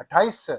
28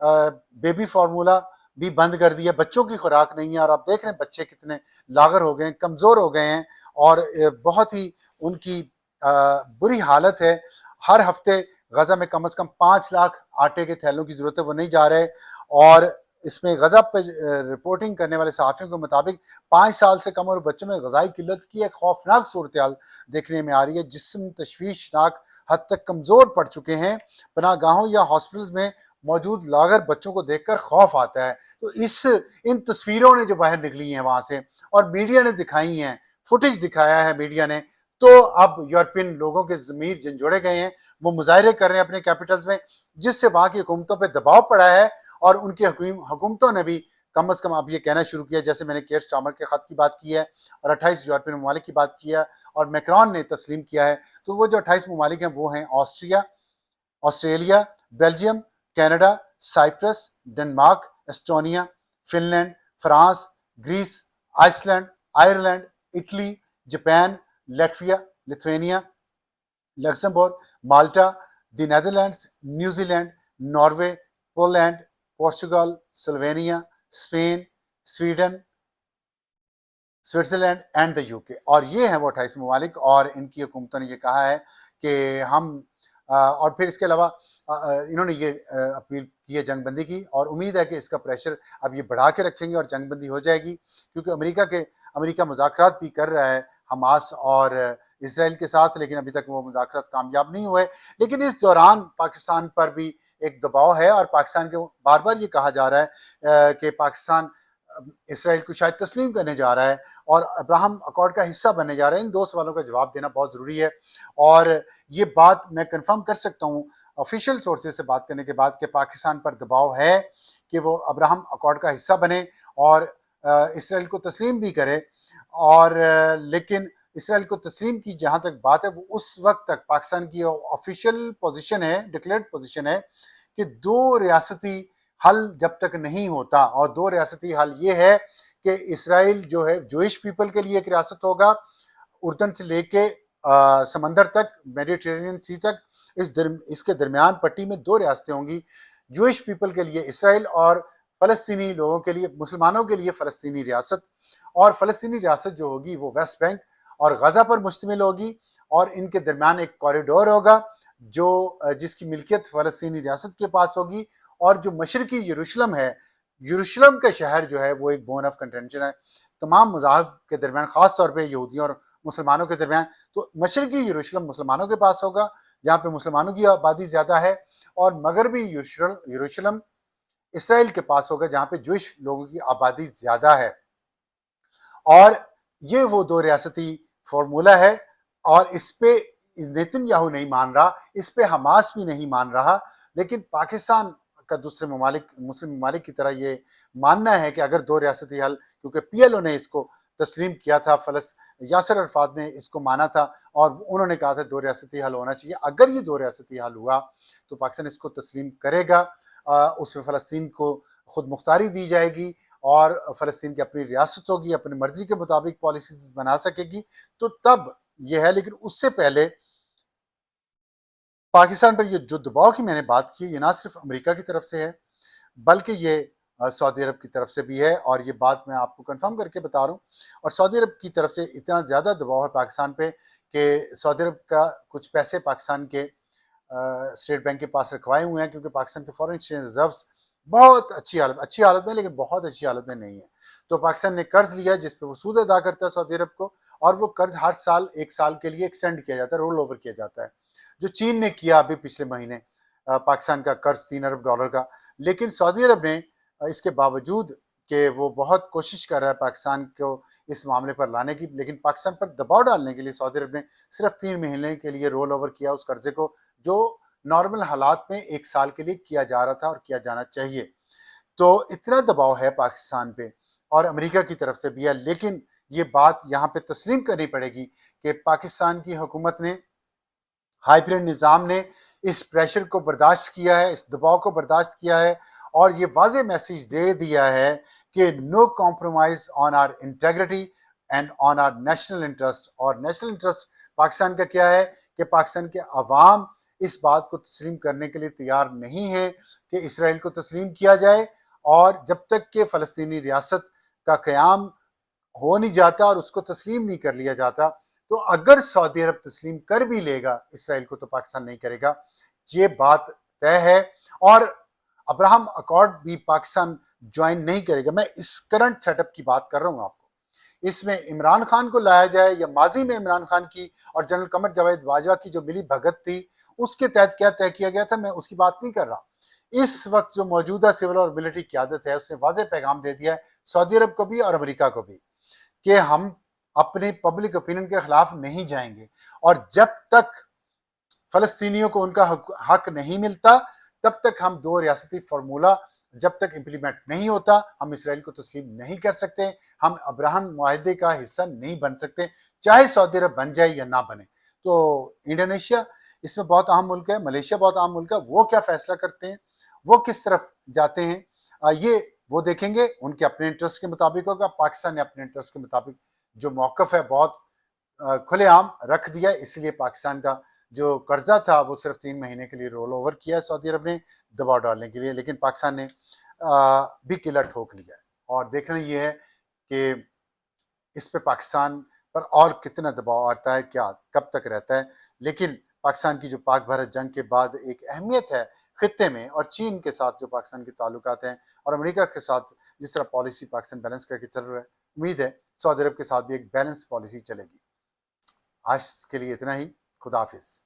baby formula بھی بند کر دیا, بچوں کی خوراک نہیں ہے, اور آپ دیکھ رہے ہیں بچے کتنے لاغر ہو گئے ہیں, کمزور ہو گئے ہیں, اور بہت ہی ان کی بری حالت ہے. ہر ہفتے غزہ میں کم از کم 5 لاکھ آٹے کے تھیلوں کی ضرورت ہے, وہ نہیں جا رہے. اور اس میں غزہ پہ رپورٹنگ کرنے والے صحافیوں کے مطابق 5 سال سے کم عمر بچوں میں غذائی قلت کی ایک خوفناک صورتحال دیکھنے میں آ رہی ہے. جسم تشویشناک حد تک کمزور پڑ چکے ہیں. پناہ گاہوں یا ہاسپٹلز میں موجود لاغر بچوں کو دیکھ کر خوف آتا ہے. تو ان تصویروں نے جو باہر نکلی ہیں وہاں سے, اور میڈیا نے دکھائی ہیں, فوٹیج دکھایا ہے میڈیا نے, تو اب یورپین لوگوں کے ضمیر جھنجھوڑے گئے ہیں. وہ مظاہرے کر رہے ہیں اپنے کیپٹلز میں, جس سے وہاں کی حکومتوں پہ دباؤ پڑا ہے, اور ان کی حکومتوں نے بھی کم از کم اب یہ کہنا شروع کیا, جیسے میں نے کیئر سٹارمر کے خط کی بات کی ہے, اور 28 یورپین ممالک کی بات کی ہے, اور میکرون نے تسلیم کیا ہے. تو وہ جو 28 ممالک ہیں وہ ہیں Australia, Belgium, Canada, Cyprus, Denmark, Estonia, Finland, France, Greece, Iceland, Ireland, Italy, Japan, Latvia, Lithuania, Luxembourg, Malta, the Netherlands, New Zealand, Norway, Poland, Portugal, Slovenia, Spain, Sweden, Switzerland and the U K. اور یہ ہیں وہ 28 ممالک, اور ان کی حکومتوں نے یہ کہا ہے کہ ہم اور پھر اس کے علاوہ انہوں نے یہ اپیل کی ہے جنگ بندی کی, اور امید ہے کہ اس کا پریشر اب یہ بڑھا کے رکھیں گے اور جنگ بندی ہو جائے گی, کیونکہ امریکہ مذاکرات بھی کر رہا ہے حماس اور اسرائیل کے ساتھ, لیکن ابھی تک وہ مذاکرات کامیاب نہیں ہوئے. لیکن اس دوران پاکستان پر بھی ایک دباؤ ہے, اور پاکستان کے بار بار یہ کہا جا رہا ہے کہ پاکستان اسرائیل کو شاید تسلیم کرنے جا رہا ہے اور ابراہم اکارڈ کا حصہ بننے جا رہا ہے. ان 2 سوالوں کا جواب دینا بہت ضروری ہے, اور یہ بات میں کنفرم کر سکتا ہوں آفیشیل سورسز سے بات کرنے کے بعد کہ پاکستان پر دباؤ ہے کہ وہ ابراہم اکارڈ کا حصہ بنے اور اسرائیل کو تسلیم بھی کرے. اور لیکن اسرائیل کو تسلیم کی جہاں تک بات ہے, وہ اس وقت تک پاکستان کی آفیشیل پوزیشن ہے, ڈکلیئرڈ پوزیشن ہے کہ 2 ریاستی حل جب تک نہیں ہوتا, اور 2 ریاستی حل یہ ہے کہ اسرائیل جو ہے جوئش پیپل کے لیے ایک ریاست ہوگا, اردن سے لے کے سمندر تک, میڈیٹرینین سی تک, اس کے درمیان پٹی میں 2 ریاستیں ہوں گی, جوئش پیپل کے لیے اسرائیل, اور فلسطینی لوگوں کے لیے, مسلمانوں کے لیے فلسطینی ریاست. اور فلسطینی ریاست جو ہوگی وہ ویسٹ بینک اور غزہ پر مشتمل ہوگی, اور ان کے درمیان ایک کوریڈور ہوگا جس کی ملکیت فلسطینی ریاست کے پاس ہوگی. اور جو مشرقی یروشلم ہے, یروشلم کا شہر جو ہے وہ ایک بون آف کنٹینشن ہے تمام مذاہب کے درمیان, خاص طور پہ یہودیوں اور مسلمانوں کے درمیان. تو مشرقی یروشلم مسلمانوں کے پاس ہوگا, جہاں پہ مسلمانوں کی آبادی زیادہ ہے, اور مغربی یروشلم اسرائیل کے پاس ہوگا, جہاں پہ جوئش لوگوں کی آبادی زیادہ ہے. اور یہ وہ 2 ریاستی فارمولا ہے, اور اس پہ نیتن یاہو نہیں مان رہا, اس پہ حماس بھی نہیں مان رہا, لیکن پاکستان کا دوسرے مسلم ممالک کی طرح یہ ماننا ہے کہ اگر 2 ریاستی حل, کیونکہ پی ایل او نے اس کو تسلیم کیا تھا, یاسر عرفات نے اس کو مانا تھا, اور انہوں نے کہا تھا 2 ریاستی حل ہونا چاہیے. اگر یہ 2 ریاستی حل ہوا تو پاکستان اس کو تسلیم کرے گا, اس میں فلسطین کو خود مختاری دی جائے گی, اور فلسطین کی اپنی ریاست ہوگی, اپنی مرضی کے مطابق پالیسیز بنا سکے گی. تو تب یہ ہے, لیکن اس سے پہلے پاکستان پر یہ جو دباؤ کی میں نے بات کی, یہ نہ صرف امریکہ کی طرف سے ہے بلکہ یہ سعودی عرب کی طرف سے بھی ہے, اور یہ بات میں آپ کو کنفرم کر کے بتا رہا ہوں. اور سعودی عرب کی طرف سے اتنا زیادہ دباؤ ہے پاکستان پہ کہ سعودی عرب کا کچھ پیسے پاکستان کے اسٹیٹ بینک کے پاس رکھوائے ہوئے ہیں, کیونکہ پاکستان کے فارن ایکسچینج ریزروز بہت اچھی حالت میں, لیکن بہت اچھی حالت میں نہیں ہے. تو پاکستان نے قرض لیا جس پہ وہ سود ادا کرتا ہے سعودی عرب کو, اور وہ قرض ہر سال 1 سال کے لیے ایکسٹینڈ کیا جاتا ہے, رول اوور کیا جاتا ہے, جو چین نے کیا ابھی پچھلے مہینے پاکستان کا قرض $3 ارب کا. لیکن سعودی عرب نے اس کے باوجود کہ وہ بہت کوشش کر رہا ہے پاکستان کو اس معاملے پر لانے کی, لیکن پاکستان پر دباؤ ڈالنے کے لیے سعودی عرب نے صرف 3 مہینے کے لیے رول اوور کیا اس قرضے کو, جو نارمل حالات میں 1 سال کے لیے کیا جا رہا تھا اور کیا جانا چاہیے. تو اتنا دباؤ ہے پاکستان پہ, اور امریکہ کی طرف سے بھی ہے. لیکن یہ بات یہاں پہ تسلیم کرنی پڑے گی کہ پاکستان کی حکومت نے, ہائیبرڈ نظام نے اس پریشر کو برداشت کیا ہے, اس دباؤ کو برداشت کیا ہے, اور یہ واضح میسیج دے دیا ہے کہ no compromise on our integrity and on our national interest. اور نیشنل انٹرسٹ پاکستان کا کیا ہے کہ پاکستان کے عوام اس بات کو تسلیم کرنے کے لیے تیار نہیں ہے کہ اسرائیل کو تسلیم کیا جائے، اور جب تک کہ فلسطینی ریاست کا قیام ہو نہیں جاتا اور اس کو تسلیم نہیں کر لیا جاتا، تو اگر سعودی عرب تسلیم کر بھی لے گا اسرائیل کو تو پاکستان نہیں کرے گا، یہ بات طے ہے۔ اور ابراہم اکارڈ بھی پاکستان جوائن نہیں کرے گا۔ میں اس کرنٹ سیٹ اپ کی بات کر رہا ہوں آپ کو، اس میں عمران خان کو لایا جائے یا ماضی میں عمران خان کی اور جنرل قمر جاوید باجوہ کی جو ملی بھگت تھی اس کے تحت کیا طے کیا گیا تھا، میں اس کی بات نہیں کر رہا۔ اس وقت جو موجودہ سول اور ملٹری قیادت ہے اس نے واضح پیغام دے دیا ہے سعودی عرب کو بھی اور امریکہ کو بھی کہ ہم اپنے پبلک اوپینین کے خلاف نہیں جائیں گے، اور جب تک فلسطینیوں کو ان کا حق نہیں ملتا تب تک ہم دو ریاستی فارمولہ جب تک امپلیمنٹ نہیں ہوتا ہم اسرائیل کو تسلیم نہیں کر سکتے، ہم ابراہم معاہدے کا حصہ نہیں بن سکتے، چاہے سعودی عرب بن جائے یا نہ بنے۔ تو انڈونیشیا اس میں بہت اہم ملک ہے، ملیشیا بہت اہم ملک ہے، وہ کیا فیصلہ کرتے ہیں، وہ کس طرف جاتے ہیں، یہ وہ دیکھیں گے، ان کے اپنے انٹرسٹ کے مطابق ہوگا۔ پاکستان نے اپنے انٹرسٹ کے مطابق جو موقف ہے بہت کھلے عام رکھ دیا، اس لیے پاکستان کا جو قرضہ تھا وہ صرف 3 مہینے کے لیے رول اوور کیا ہے سعودی عرب نے دباؤ ڈالنے کے لیے، لیکن پاکستان نے بھی قلعہ ٹھوک لیا ہے۔ اور دیکھنا یہ ہے کہ اس پہ پاکستان پر اور کتنا دباؤ آتا ہے، کیا کب تک رہتا ہے۔ لیکن پاکستان کی جو پاک بھارت جنگ کے بعد ایک اہمیت ہے خطے میں، اور چین کے ساتھ جو پاکستان کے تعلقات ہیں اور امریکہ کے ساتھ جس طرح پالیسی پاکستان بیلنس کر کے چل رہا ہے، امید ہے سعودی عرب کے ساتھ بھی ایک بیلنس پالیسی چلے گی۔ آج کے لیے اتنا ہی، خدا حافظ۔